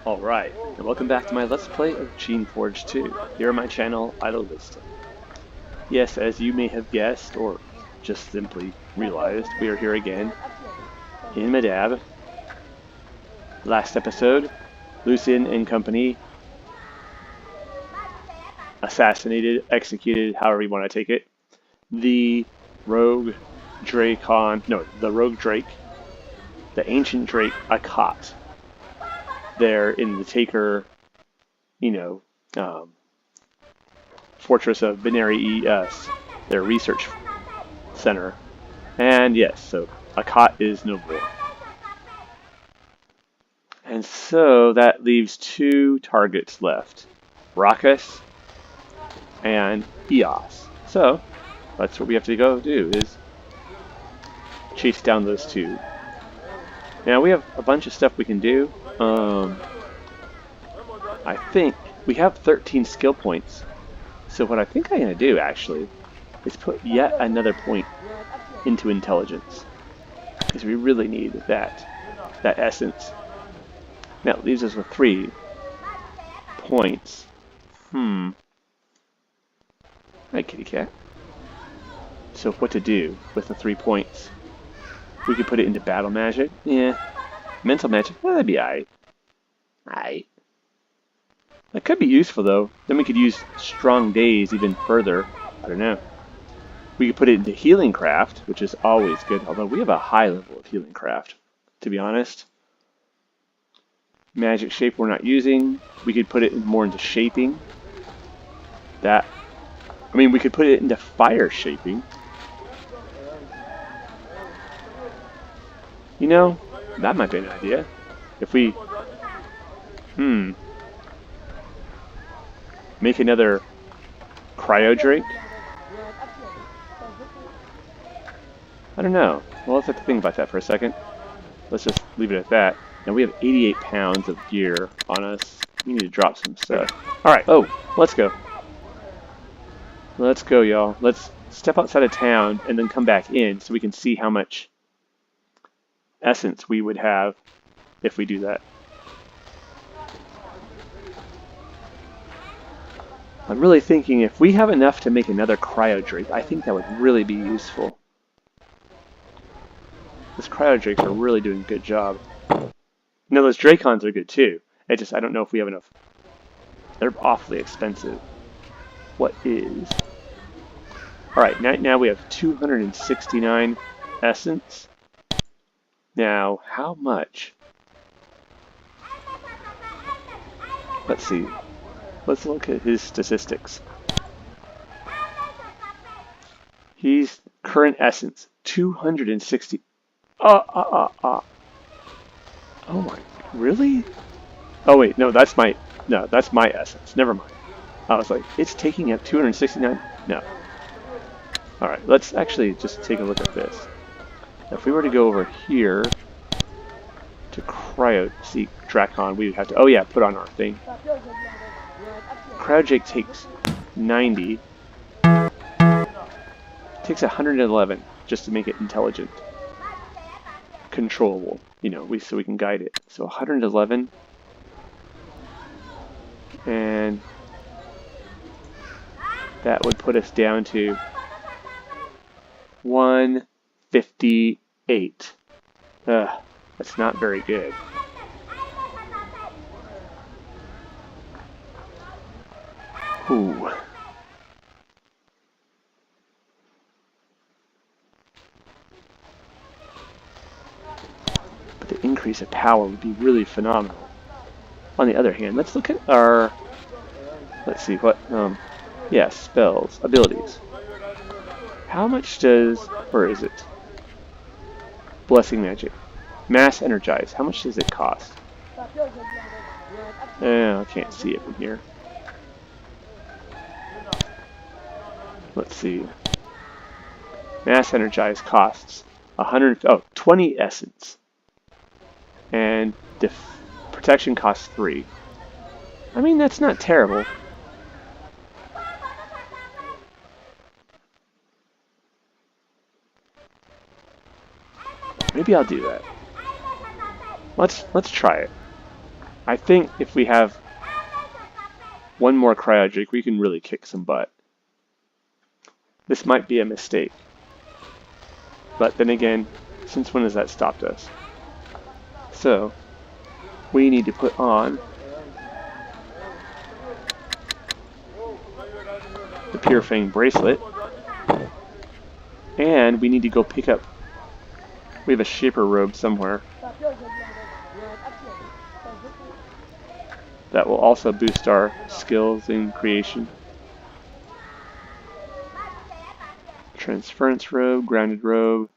Alright, and welcome back to my Let's Play of Geneforge 2, here on my channel, Idle Wisdom. Yes, as you may have guessed, or just simply realized, we are here again, in Medab. Last episode, Lucian and company assassinated, executed, however you want to take it, the rogue drayk, the ancient drake, Rhakkus, there in the Taker, fortress of Benerii-Uss, their research center. And yes, so Rhakkus is no more. And so that leaves two targets left, Rhakkus and Eos. So that's what we have to go do, is chase down those two. Now we have a bunch of stuff we can do. I think we have 13 skill points. So what I think I'm going to do, actually, is put yet another point into intelligence. Because we really need that essence. That leaves us with 3 points. Hi, kitty cat. So what to do with the 3 points? We could put it into battle magic. Yeah. Mental magic. That'd be aight. Aight. That could be useful, though. Then we could use strong days even further. I don't know. We could put it into healing craft, which is always good. Although we have a high level of healing craft, to be honest. Magic shape we're not using. We could put it more into shaping. We could put it into fire shaping. You know, that might be an idea. If we... make another cryodrayk? I don't know. Well, let's have to think about that for a second. Let's just leave it at that. Now we have 88 pounds of gear on us. We need to drop some stuff. Alright, let's go. Let's go, y'all. Let's step outside of town and then come back in so we can see how much essence we would have if we do that. I'm really thinking if we have enough to make another cryodrayk, I think that would really be useful. Those cryodrakes are really doing a good job. No, those drakons are good too. I don't know if we have enough. They're awfully expensive. What is? Alright, now we have 269 essence. Now, how much? Let's see. Let's look at his statistics. He's current essence 260. Oh my, really? Oh wait, no, that's my essence. Never mind. I was like, it's taking up 269. No. All right, let's actually just take a look at this. Now, if we were to go over here to Drakon, we would have to. Oh yeah, put on our thing. Cryodrayk takes 90. Takes 111 just to make it intelligent, controllable. So we can guide it. So 111, and that would put us down to 158. That's not very good. Ooh. But the increase of power would be really phenomenal. On the other hand, let's look at our... Let's see, what... yeah, spells, abilities. How much does... Where is it? Blessing magic. Mass energize. How much does it cost? I can't see it from here. Let's see. Mass energize costs 20 essence. And protection costs 3. I mean, that's not terrible. Maybe I'll do that. Let's try it. I think if we have one more cryodrayk, we can really kick some butt. This might be a mistake. But then again, since when has that stopped us? So, we need to put on the Pure Fang bracelet. And we need to go pick up... We have a Shaper robe somewhere. That will also boost our skills in creation. Transference robe, grounded robe.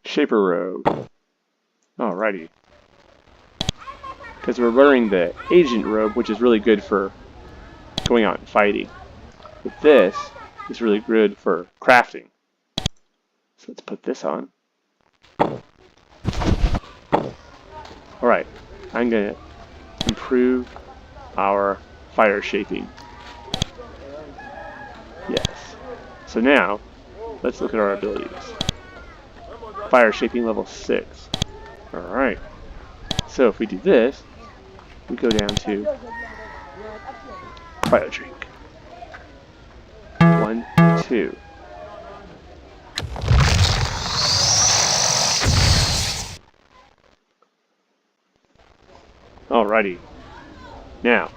Shaper robe. Alrighty. Because we're wearing the agent robe, which is really good for going out and fighting. But this is really good for crafting. So let's put this on. Alright, I'm going to improve our fire shaping. Yes. So now, let's look at our abilities. Fire shaping level 6. Alright. So if we do this, we go down to cryodrayk. 1, 2. Alrighty. Now,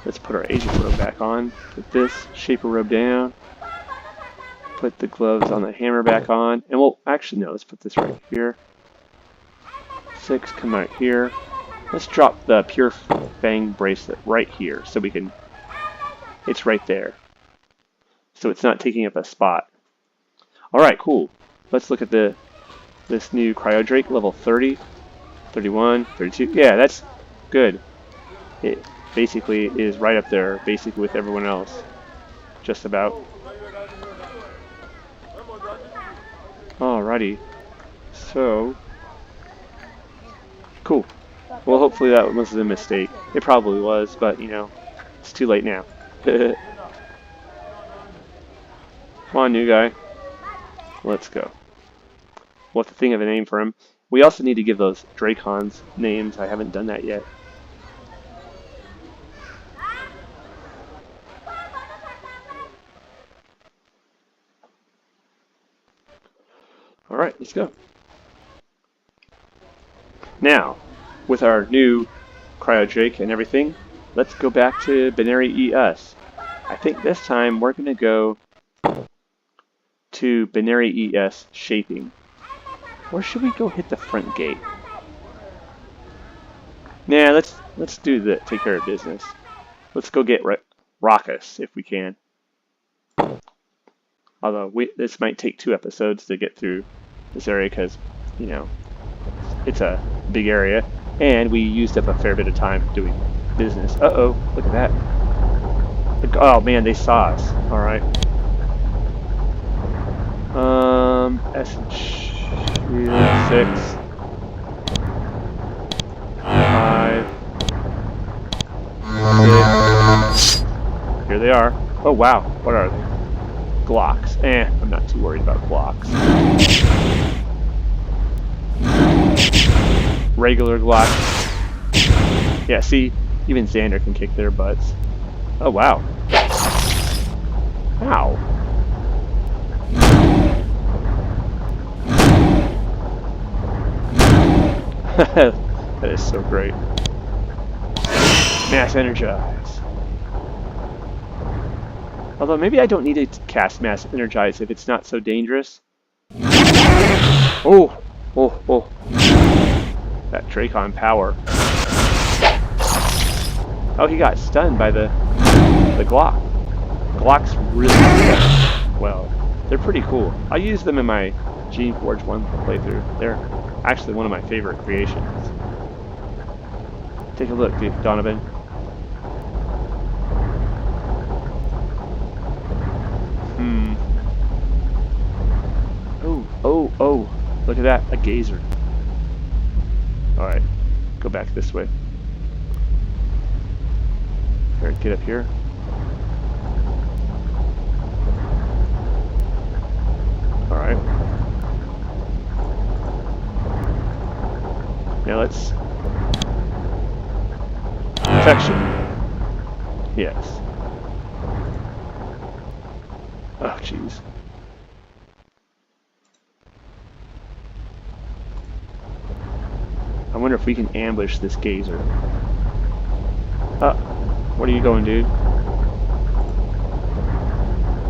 let's put our agent robe back on. Put this Shaper robe down. Put the gloves on the hammer back on. And we'll actually no, let's put this right here. 6, come out here. Let's drop the Pure Fang bracelet right here so we can... It's right there. So it's not taking up a spot. Alright, cool. Let's look at this new cryodrayk, level 30, 31, 32. Yeah, that's good. It basically is right up there, basically with everyone else. Just about. Alrighty. So... Cool. Well, hopefully that wasn't a mistake. It probably was, but, you know, it's too late now. Come on, new guy. Let's go. We'll have to think of a name for him. We also need to give those Drakons names. I haven't done that yet. Alright, let's go. Now, with our new cryodrayk and everything, let's go back to Benerii-Uss. I think this time we're going to go to Benerii-Uss shaping. Or should we go hit the front gate? Nah, let's take care of business. Let's go get Rhakkus if we can. Although this might take 2 episodes to get through this area because, you know, it's a big area, and we used up a fair bit of time doing business. Uh-oh, look at that. Oh man, they saw us. Alright. Essence 6. 5. 6. Here they are. Oh wow, what are they? Glocks. I'm not too worried about Glocks. Regular Glocks. Yeah, see, even Xander can kick their butts. Oh wow. Ow. That is so great. Mass Energize. Although maybe I don't need to cast Mass Energize if it's not so dangerous. Oh! Oh, oh. That Drakon power. Oh, he got stunned by the Glock. Glock's really good. Well, they're pretty cool. I use them in my Geneforge 1 playthrough. They're actually one of my favorite creations. Take a look, Donovan. Oh, oh, oh. Look at that, a gazer. Alright, go back this way. Here, get up here. protection. Yes. Oh, jeez. I wonder if we can ambush this gazer. What are you going, dude?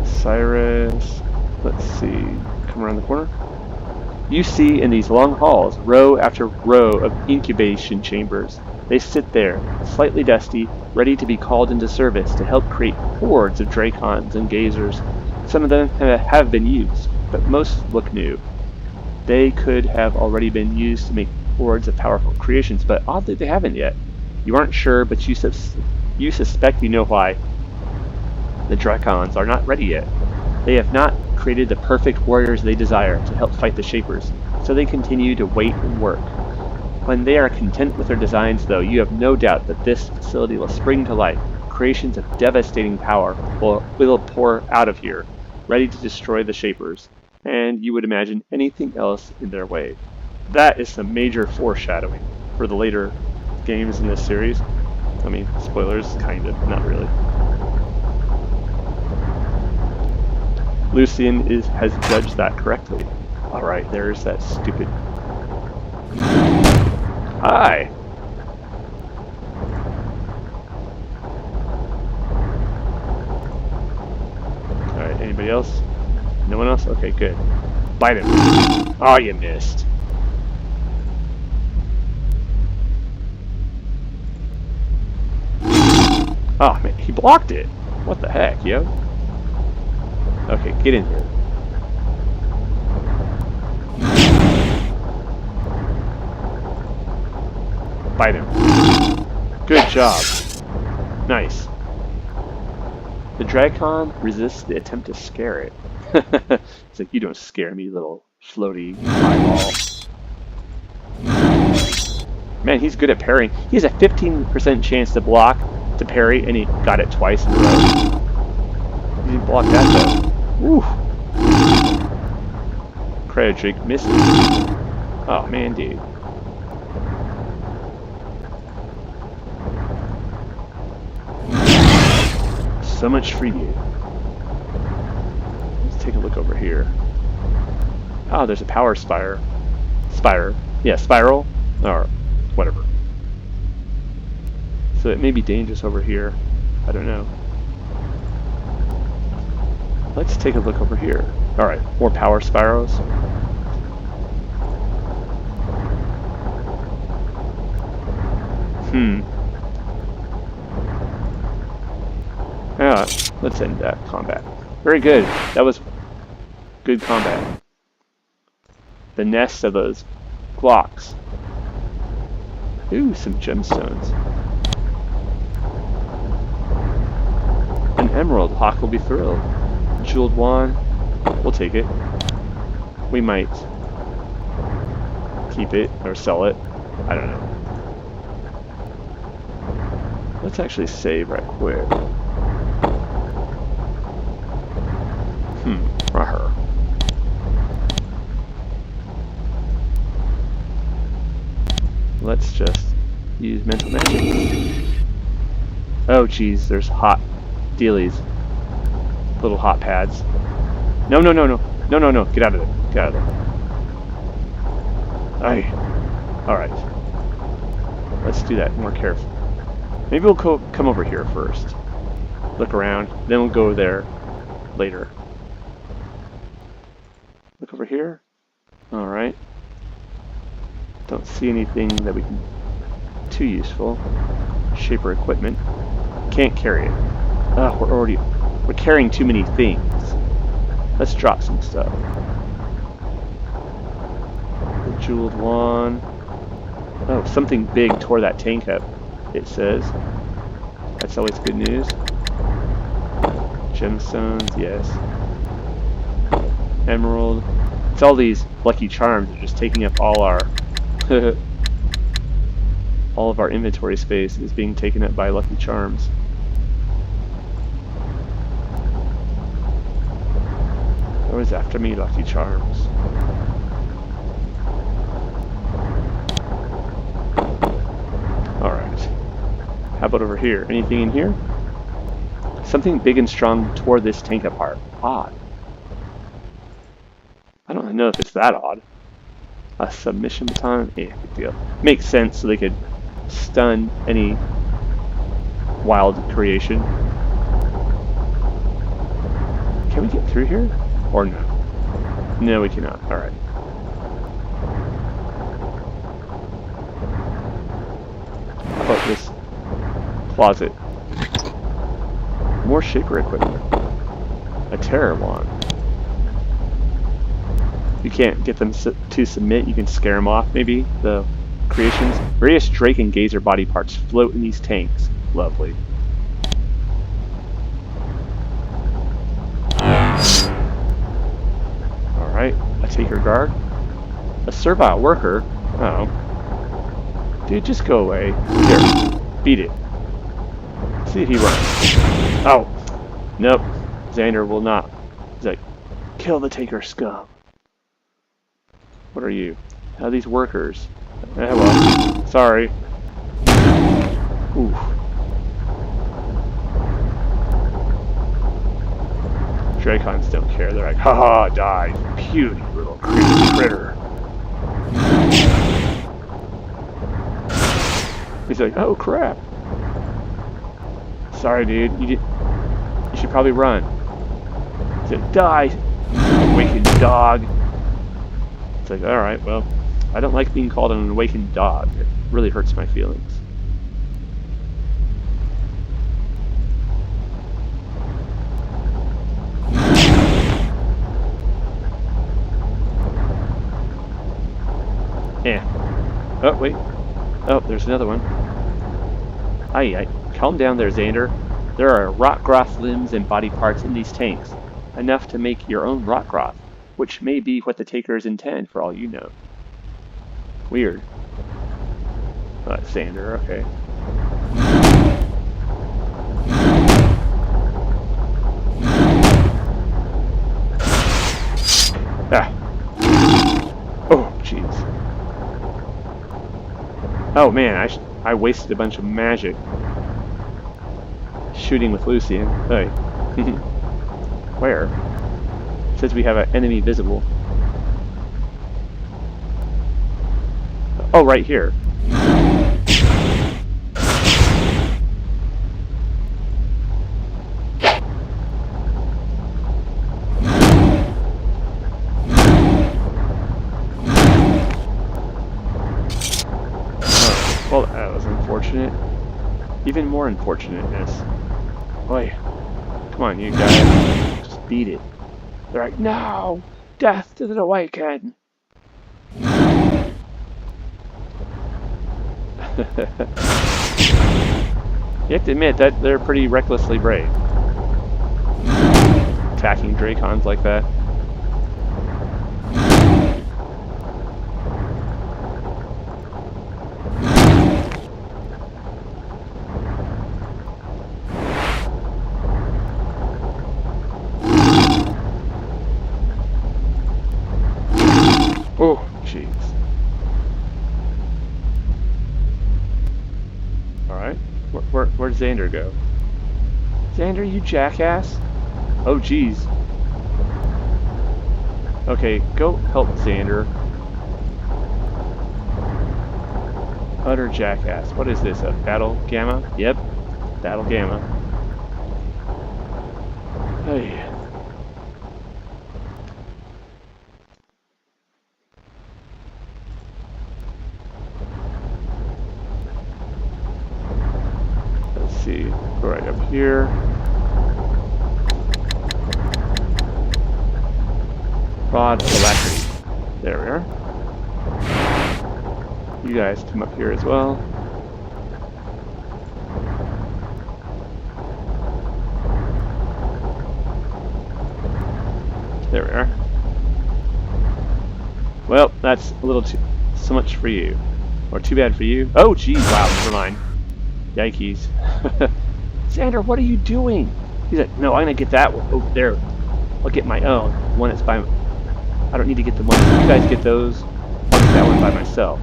Cyrus. Let's see. Come around the corner. You see in these long halls, row after row of incubation chambers. They sit there, slightly dusty, ready to be called into service to help create hordes of drakons and gazers. Some of them have been used, but most look new. They could have already been used to make hordes of powerful creations, but oddly they haven't yet. You aren't sure, but you suspect you know why. The drakons are not ready yet. They have not created the perfect warriors they desire to help fight the Shapers, so they continue to wait and work. When they are content with their designs, though, you have no doubt that this facility will spring to life. Creations of devastating power will pour out of here, ready to destroy the Shapers, and you would imagine anything else in their way. That is some major foreshadowing for the later games in this series. I mean, spoilers, kind of, not really. Lucian has judged that correctly. Alright, there's that stupid... Hi! Alright, anybody else? No one else? Okay, good. Bite him. Oh, you missed. Oh, man, he blocked it. What the heck, yo? Okay, get in here. Bite him. Good job. Nice. The Drakon resists the attempt to scare it. It's like, you don't scare me, little floaty eyeball. Man, he's good at parrying. He has a 15% chance to block, to parry, and he got it twice in a row. He didn't block that, though. Woo! Cryodrayk misses. Oh, man, dude. So much for you. Let's take a look over here. Oh, there's a power spire. Yeah, spiral. Or whatever. So it may be dangerous over here. I don't know. Let's take a look over here. Alright, more power spirals. Yeah, let's end that combat. Very good. That was good combat. The nest of those blocks. Ooh, some gemstones. An emerald. Hawk will be thrilled. Jeweled wand. We'll take it. We might keep it or sell it. I don't know. Let's actually save right quick. Her. Let's just use mental magic. Oh geez, there's hot dealies. Little hot pads. No, no, no, no. No, no, no. Get out of there. Get out of there. Aye. Alright. Let's do that more carefully. Maybe we'll come over here first. Look around. Then we'll go there later. Look over here. Alright. Don't see anything that we can... too useful. Shaper equipment. Can't carry it. We're carrying too many things. Let's drop some stuff. The jeweled wand. Oh, something big tore that tank up, it says. That's always good news. Gemstones, yes. Emerald. It's all these lucky charms that are just taking up all our all of our inventory space is being taken up by lucky charms. Always after me, lucky charms. Alright. How about over here? Anything in here? Something big and strong tore this tank apart. Odd. I don't know if it's that odd. A submission baton? Eh, big deal. Makes sense so they could stun any wild creation. Can we get through here? Or no? No, we cannot. Alright. How about this closet? More shaper equipment. A terror wand. You can't get them to submit, you can scare them off, maybe, the creations. Various drake and gazer body parts float in these tanks. Lovely. Alright, a taker guard. A servile worker? Oh. Dude, just go away. Here, beat it. See if he runs. Oh! Nope. Xander will not. He's like, kill the taker scum. What are you? How are these workers? Well, sorry. Oof. Drakons don't care. They're like, haha, die, puny little critter. He's like, oh crap. Sorry, dude. You should probably run. He's like, die, awakened dog. It's like, alright, well, I don't like being called an awakened dog. It really hurts my feelings. Yeah. Oh, wait. Oh, there's another one. Aye. Calm down there, Xander. There are rot groth limbs and body parts in these tanks. Enough to make your own rot groth, which may be what the takers intend for all you know. Weird. Oh, that's Xander, okay. Ah. Oh, jeez. Oh man, I wasted a bunch of magic shooting with Lucian. Hey. Where? It says we have an enemy visible. Oh, right here. Well, that was unfortunate. Even more unfortunateness. Boy, come on, you guys. Just beat it. They're like, no! Death to the awakened! You have to admit that they're pretty recklessly brave. Attacking Drakons like that. Oh, jeez. Alright. Where'd Xander go? Xander, you jackass? Oh, jeez. Okay, go help Xander. Utter jackass. What is this? A battle gamma? Yep. Battle gamma. Hey. Go right up here. Rod of alacrity. There we are. You guys come up here as well. There we are. Well, that's a little too so much for you. Or too bad for you. Oh, geez, wow, never mind. Yikes. Xander, what are you doing? He's like, no, I'm gonna get that one over there. I'll get my own. One that's by... I don't need to get the one. You guys get those. I'll get that one by myself.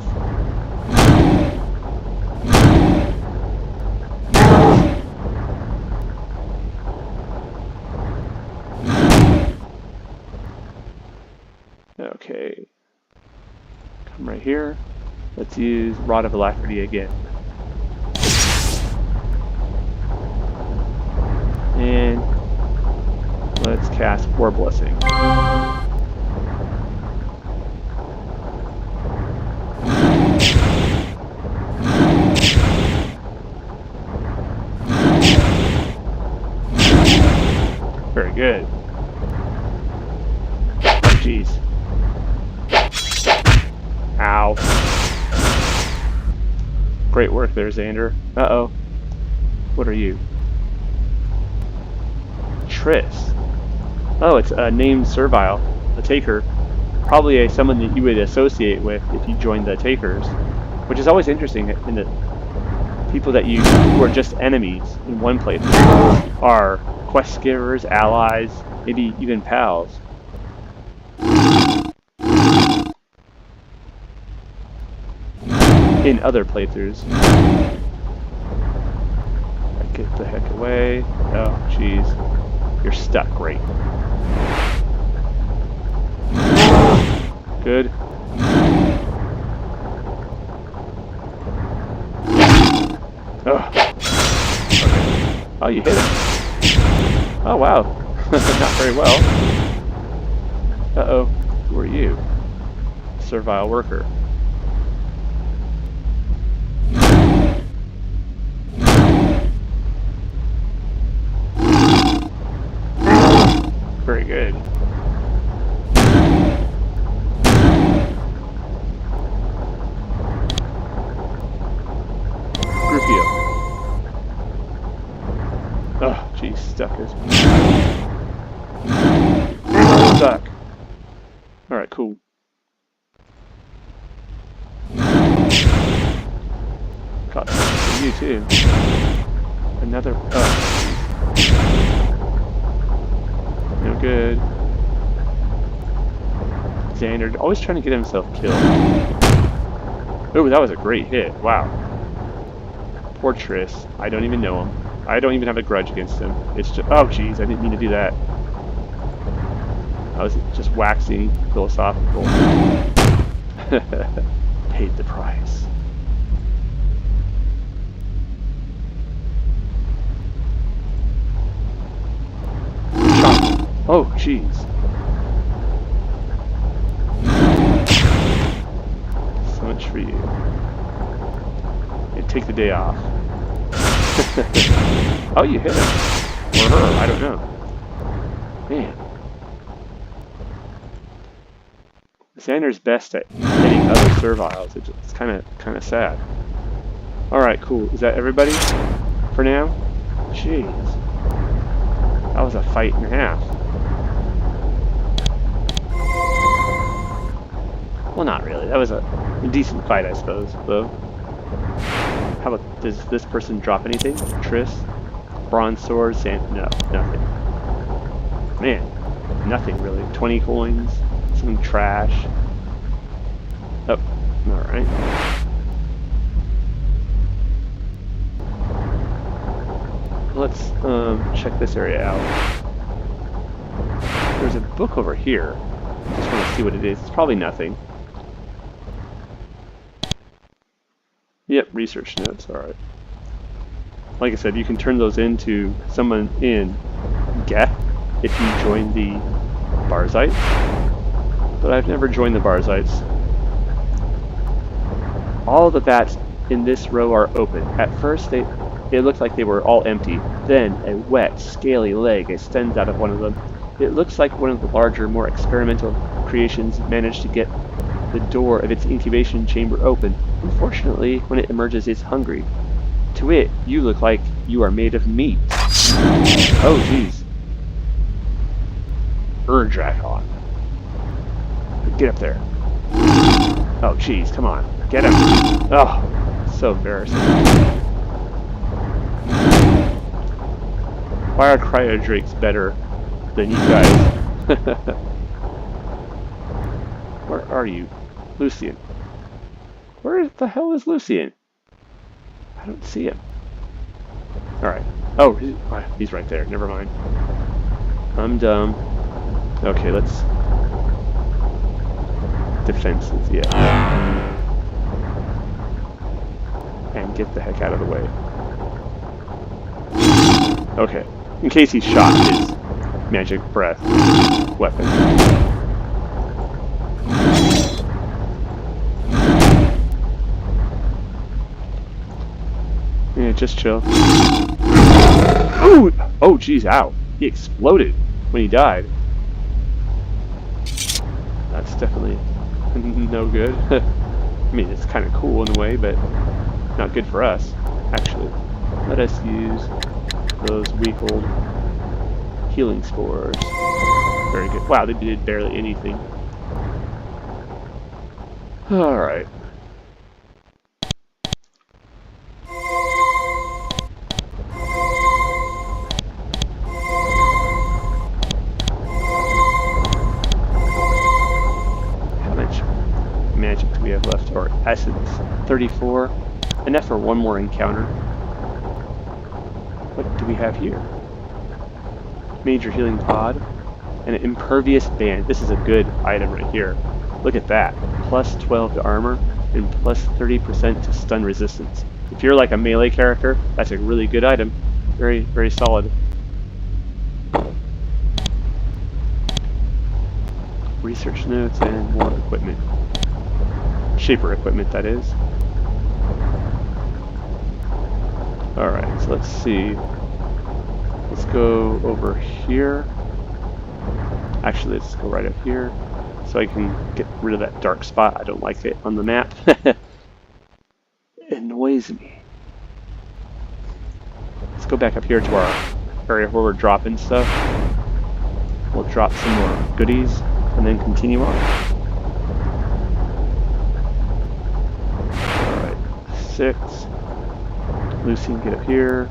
Okay. Come right here. Let's use Rod of Alacrity again. And let's cast War Blessing. Very good. Oh, jeez. Ow. Great work there, Xander. Uh-oh. What are you? Triss. Oh, it's a named servile, a taker. Probably someone that you would associate with if you joined the takers, which is always interesting in the people that you who are just enemies in one playthrough are quest givers, allies, maybe even pals. In other playthroughs. Get the heck away. Oh, jeez. You're stuck. Great. Good. Oh. Okay. Oh, you hit him. Oh, wow. Not very well. Uh-oh. Who are you? Servile worker. Very good. Groupio. Oh, geez, stuck is. Stuck. Alright, cool. Got something for you too. Another. Oh. No good. Xander, always trying to get himself killed. Oh, that was a great hit. Wow. Poor Triss. I don't even know him. I don't even have a grudge against him. It's just. Oh, jeez, I didn't mean to do that. I was just waxing philosophical. Paid the price. Oh, jeez. So much for you. Hey, take the day off. Oh, you hit him. Or her, I don't know. Man. Xander's best at hitting other serviles. It's kind of sad. Alright, cool. Is that everybody for now? Jeez. That was a fight and a half. Well, not really. That was a decent fight, I suppose, though. How about, does this person drop anything? Triss? Bronze sword? Sand? No, nothing. Man, nothing really. 20 coins, some trash. Oh, alright. Let's check this area out. There's a book over here. Just want to see what it is. It's probably nothing. Yep, research notes, alright. Like I said, you can turn those into someone in Geth if you join the Barzites. But I've never joined the Barzites. All the bats in this row are open. At first, it looked like they were all empty. Then, a wet, scaly leg extends out of one of them. It looks like one of the larger, more experimental creations managed to get the door of its incubation chamber open. Unfortunately, when it emerges, it's hungry. To it, you look like you are made of meat. Oh, jeez. Drakon. Get up there. Oh, jeez, come on. Get him. Oh, so embarrassing. Why are cryodrakes better than you guys? Where are you? Lucian. Where the hell is Lucian? I don't see him. Alright. Oh, he's right there. Never mind. I'm dumb. Okay, let's defenses, yeah. And get the heck out of the way. Okay, in case he shot his magic breath weapon. Yeah, just chill. Ooh! Oh, geez, ow. He exploded when he died. That's definitely no good. I mean, it's kind of cool in a way, but not good for us, actually. Let us use those weak old healing spores. Very good. Wow, they did barely anything. Alright. How much magic do we have left? Or essence? 34. Enough for one more encounter. What do we have here? Major healing pod. And an impervious band. This is a good item right here. Look at that. Plus 12 to armor and plus 30% to stun resistance. If you're like a melee character, that's a really good item. Very, very solid. Research notes and more equipment. Shaper equipment, that is. Alright, so let's see. Let's go over here. Actually, let's go right up here so I can get rid of that dark spot. I don't like it on the map. It annoys me. Let's go back up here to our area where we're dropping stuff. We'll drop some more goodies and then continue on. Alright, 6. Lucian, get up here.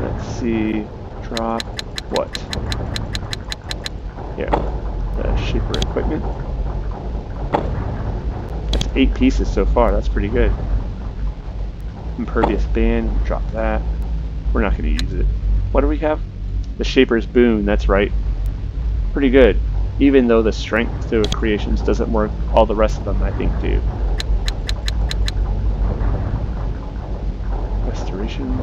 Let's see. Drop what? Yeah, the shaper equipment. That's 8 pieces so far. That's pretty good. Impervious band. Drop that. We're not going to use it. What do we have? The shaper's boon. That's right. Pretty good. Even though the strength to creations doesn't work, all the rest of them I think do. Restoration.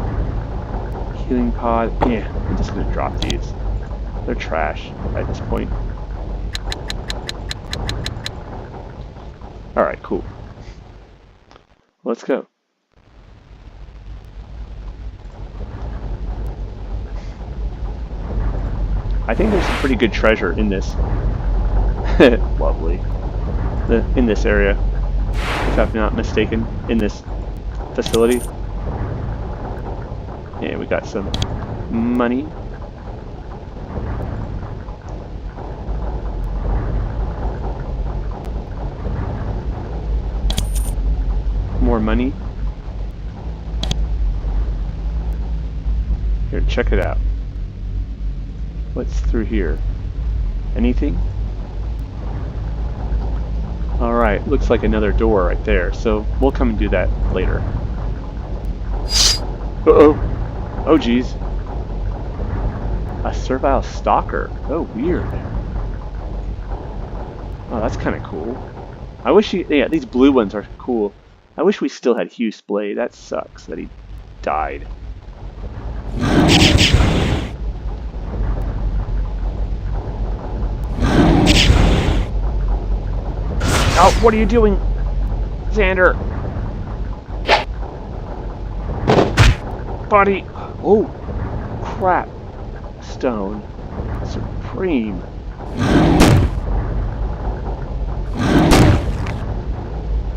Healing pod. Yeah, I'm just going to drop these. They're trash at this point. Alright, cool. Let's go. I think there's some pretty good treasure in this. Lovely. In this area, if I'm not mistaken, in this facility. Yeah, we got some money. More money. Here, check it out. What's through here? Anything? Alright, looks like another door right there, so we'll come and do that later. Uh-oh! Oh geez. A servile stalker. Oh, weird. Oh, that's kind of cool. I wish yeah, these blue ones are cool. I wish we still had Hugh's blade. That sucks that he died. Oh, what are you doing, Xander? Buddy! Oh, crap. Stone. Supreme.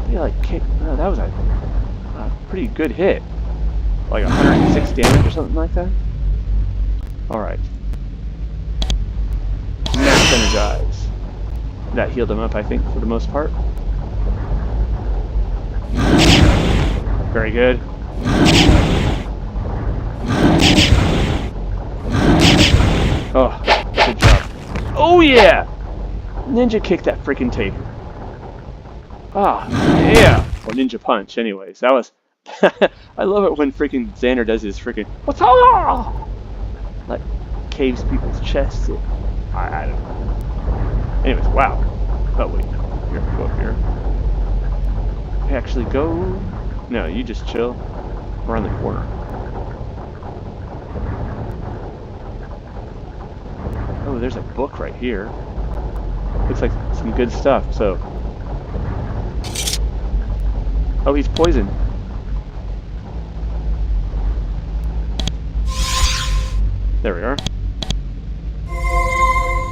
They like kicked. Oh, that was a pretty good hit. Like 106 damage or something like that. Alright. Max energize. That healed him up, I think, for the most part. Very good. Oh, good job. Oh yeah! Ninja kicked that freaking tape. Ah, yeah! Or ninja punch, anyways. That was... I love it when freaking Xander does his freaking... What's all? Like, caves people's chests in. I don't know. Anyways, wow. Oh, wait. Here, go up here. Hey, actually, go. No, you just chill. We're on the corner. Oh, there's a book right here. Looks like some good stuff. So. Oh, he's poisoned. There we are.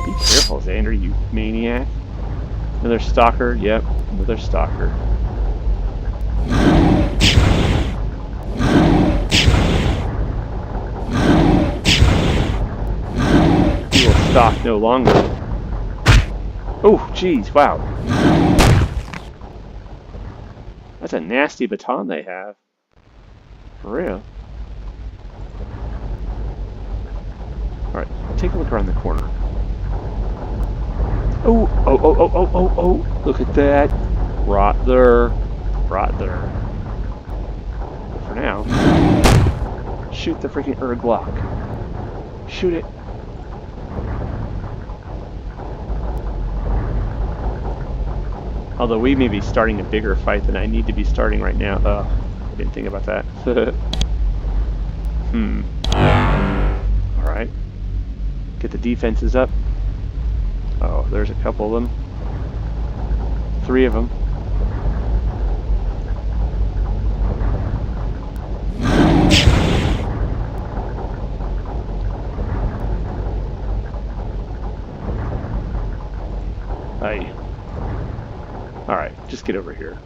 Be careful, Xander, you maniac. Another stalker. Yep, another stalker. He will stalk no longer. Oh, jeez, wow. That's a nasty baton they have. For real. Alright, take a look around the corner. Oh, oh, oh, oh, oh, oh, oh, look at that. Right there. Right there. But for now, shoot the freaking Urglock. Shoot it. Although we may be starting a bigger fight than I need to be starting right now. I didn't think about that. Alright. Get the defenses up. Oh, there's a couple of them. 3 of them. Aye. Alright, just get over here.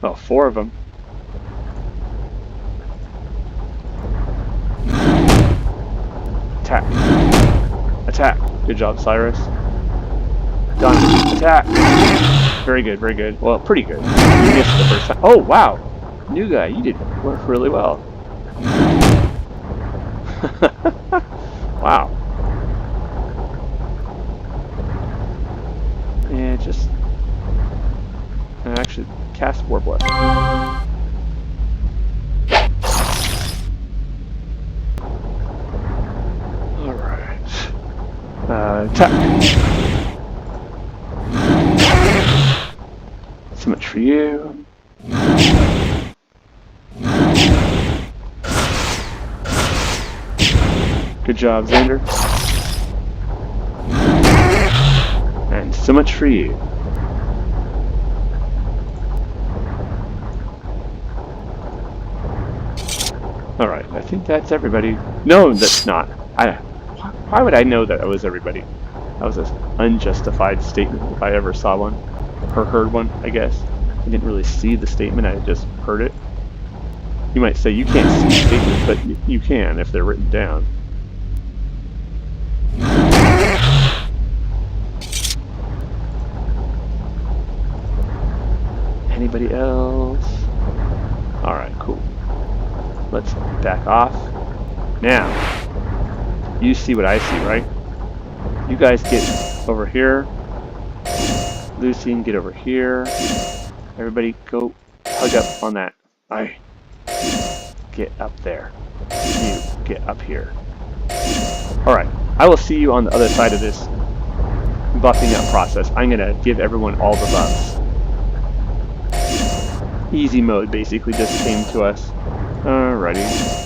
Oh, 4 of them. Attack. Attack. Good job, Cyrus. Done. Attack. Very good, very good. Well, pretty good. You missed the first time. Oh, wow. New guy, you did work really well. Wow. And just... actually, cast War Blessing. Attack. So much for you. Good job, Xander. And so much for you. Alright, I think that's everybody. No, that's not. Why would I know that was everybody? That was an unjustified statement if I ever saw one. Or heard one, I guess. I didn't really see the statement, I just heard it. You might say you can't see statements, but you can if they're written down. Anybody else? Alright, cool. Let's back off. Now, you see what I see, right? You guys get over here. Lucian, get over here. Everybody go hug up on that. Aye. Get up there. You get up here. Alright, I will see you on the other side of this buffing up process. I'm going to give everyone all the buffs. Easy mode basically just came to us. Alrighty.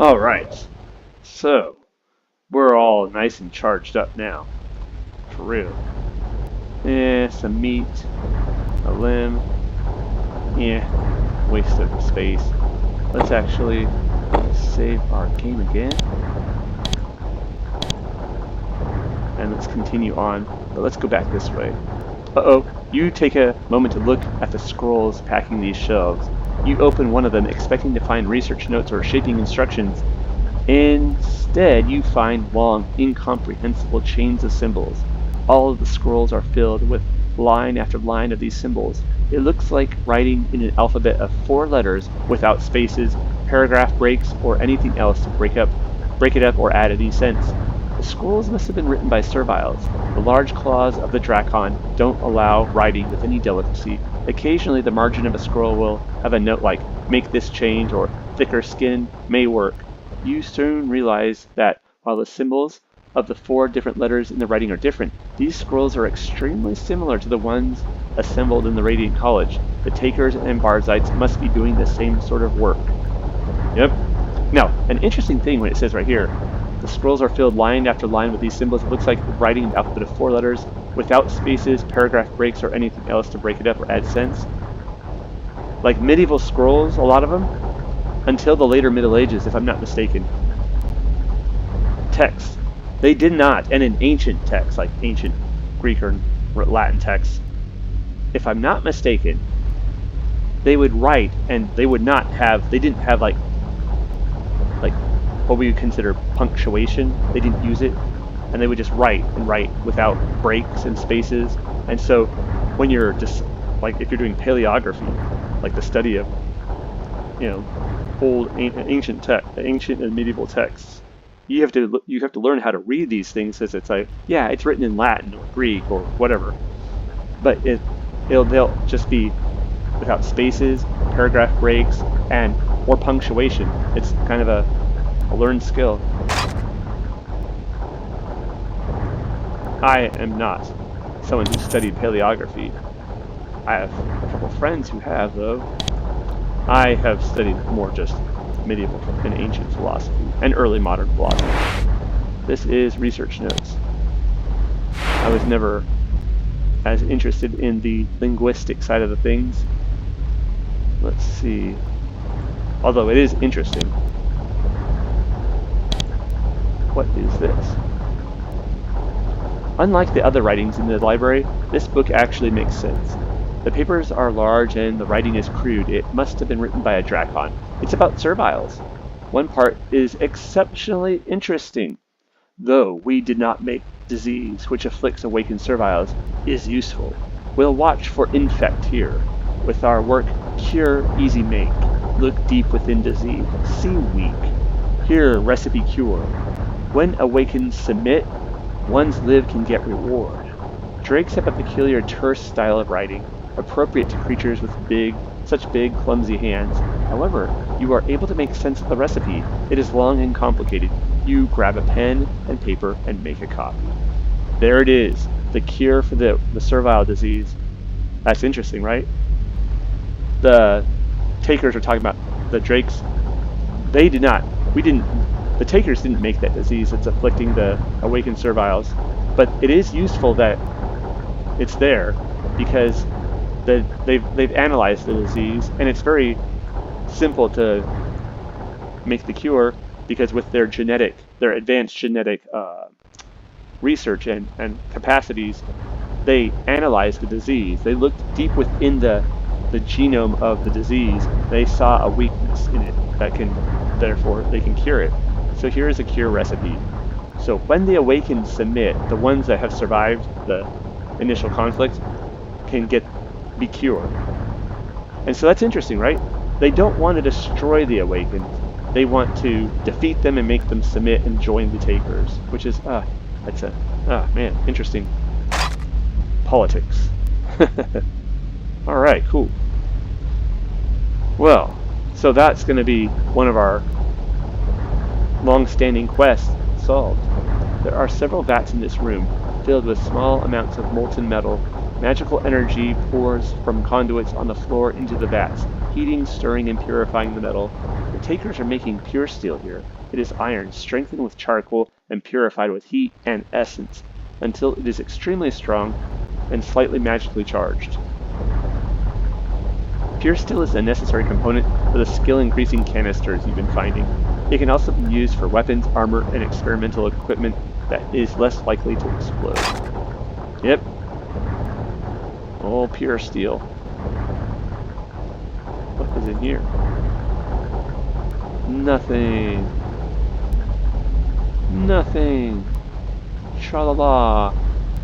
Alright, so we're all nice and charged up now. For real. Some meat, a limb. Waste of space. Let's actually save our game again. And let's continue on. But let's go back this way. Uh-oh, you take a moment to look at the scrolls packing these shelves. You open one of them expecting to find research notes or shaping instructions. Instead, you find long, incomprehensible chains of symbols. All of the scrolls are filled with line after line of these symbols. It looks like writing in an alphabet of 4 letters without spaces, paragraph breaks, or anything else to break it up or add any sense. The scrolls must have been written by serviles. The large claws of the drakon don't allow writing with any delicacy. Occasionally the margin of a scroll will have a note like, "Make this change," or "Thicker skin may work." You soon realize that while the symbols of the 4 different letters in the writing are different, these scrolls are extremely similar to the ones assembled in the Radiant College. The Takers and Barzites must be doing the same sort of work. Yep. Now, an interesting thing when it says right here, the scrolls are filled line after line with these symbols. It looks like writing an alphabet of 4 letters without spaces, paragraph breaks, or anything else to break it up or add sense. Like medieval scrolls, a lot of them, until the later Middle Ages, if I'm not mistaken. Text. They did not, and in ancient texts, like ancient Greek or Latin texts, if I'm not mistaken, they would write and they would not have, they didn't have like what we would consider punctuation. They didn't use it, and they would just write and write without breaks and spaces. And so when you're just, like if you're doing paleography, like the study of, old ancient and medieval texts, you have to learn how to read these things, as it's like, yeah, it's written in Latin or Greek or whatever, but they'll just be without spaces, paragraph breaks, and or punctuation. It's kind of a learned skill. I am not someone who studied paleography. I have a couple friends who have, though. I have studied more just medieval and ancient philosophy and early modern philosophy. This is research notes. I was never as interested in the linguistic side of the things. Let's see. Although it is interesting. What is this? Unlike the other writings in the library, this book actually makes sense. The papers are large and the writing is crude. It must have been written by a drakon. It's about serviles. One part is exceptionally interesting. Though we did not make disease which afflicts awakened serviles is useful. We'll watch for infect here. With our work, cure, easy make. Look deep within disease. See weak. Here, recipe cure. When awakened submit, one's live can get reward. Drakes have a peculiar terse style of writing, appropriate to creatures with such big, clumsy hands. However, you are able to make sense of the recipe. It is long and complicated. You grab a pen and paper and make a copy. There it is, the cure for the servile disease. That's interesting, right? The Takers are talking about the Drakes. They did not. The Takers didn't make that disease that's afflicting the awakened serviles. But it is useful that it's there because they've analyzed the disease, and it's very simple to make the cure because with their advanced genetic research and capacities, they analyzed the disease. They looked deep within the genome of the disease. They saw a weakness in it therefore they can cure it. So here is a cure recipe. So when the awakened submit, the ones that have survived the initial conflict can be cured. And so that's interesting, right? They don't want to destroy the Awakened. They want to defeat them and make them submit and join the Takers, which is, man, interesting politics. Alright, cool. Well, so that's going to be one of our long-standing quests solved. There are several vats in this room, filled with small amounts of molten metal. Magical energy pours from conduits on the floor into the vats, heating, stirring, and purifying the metal. The Takers are making pure steel here. It is iron, strengthened with charcoal and purified with heat and essence, until it is extremely strong and slightly magically charged. Pure steel is a necessary component for the skill-increasing canisters you've been finding. It can also be used for weapons, armor, and experimental equipment that is less likely to explode. Yep. All pure steel. What is in here? Nothing. Nothing. Tra-la-la.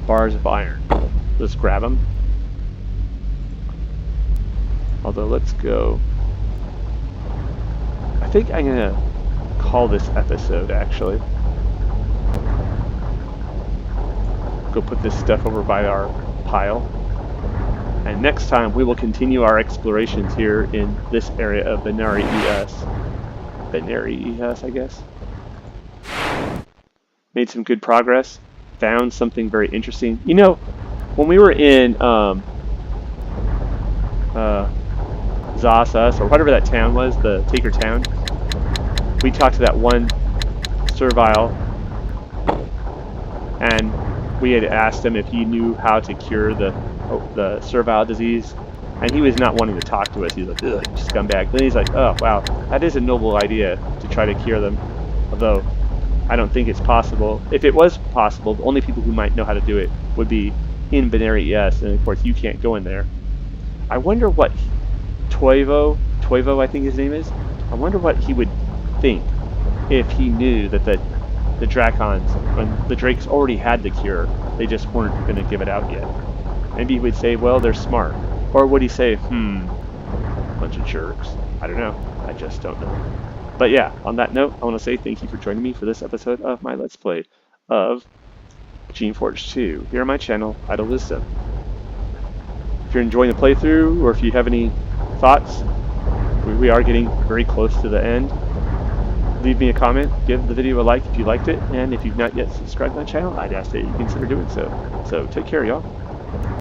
Bars of iron. Let's grab them. Although, let's go. I think I'm gonna call this episode, actually. Go put this stuff over by our pile. And next time, we will continue our explorations here in this area of Benerii-Uss. Benerii-Uss, I guess. Made some good progress. Found something very interesting. You know, when we were in Rhakkus, or whatever that town was, the Taker town, we talked to that one servile, and we had asked him if he knew how to cure the servile disease, and he was not wanting to talk to us. He was like, ugh, you scumbag. Then he's like, oh, wow, that is a noble idea to try to cure them, although I don't think it's possible. If it was possible, the only people who might know how to do it would be in Benerii-Uss, and of course you can't go in there. I wonder what Toivo, I think his name is, I wonder what he would think if he knew that the Drakons, when the Drakes already had the cure, they just weren't going to give it out yet. Maybe he would say, well, they're smart. Or would he say, bunch of jerks. I don't know. I just don't know. But yeah, on that note, I want to say thank you for joining me for this episode of my Let's Play of Geneforge 2 here on my channel, Idle Wisdom. If you're enjoying the playthrough, or if you have any thoughts, we are getting very close to the end. Leave me a comment, give the video a like if you liked it, and if you've not yet subscribed to my channel, I'd ask that you consider doing so. So take care, y'all.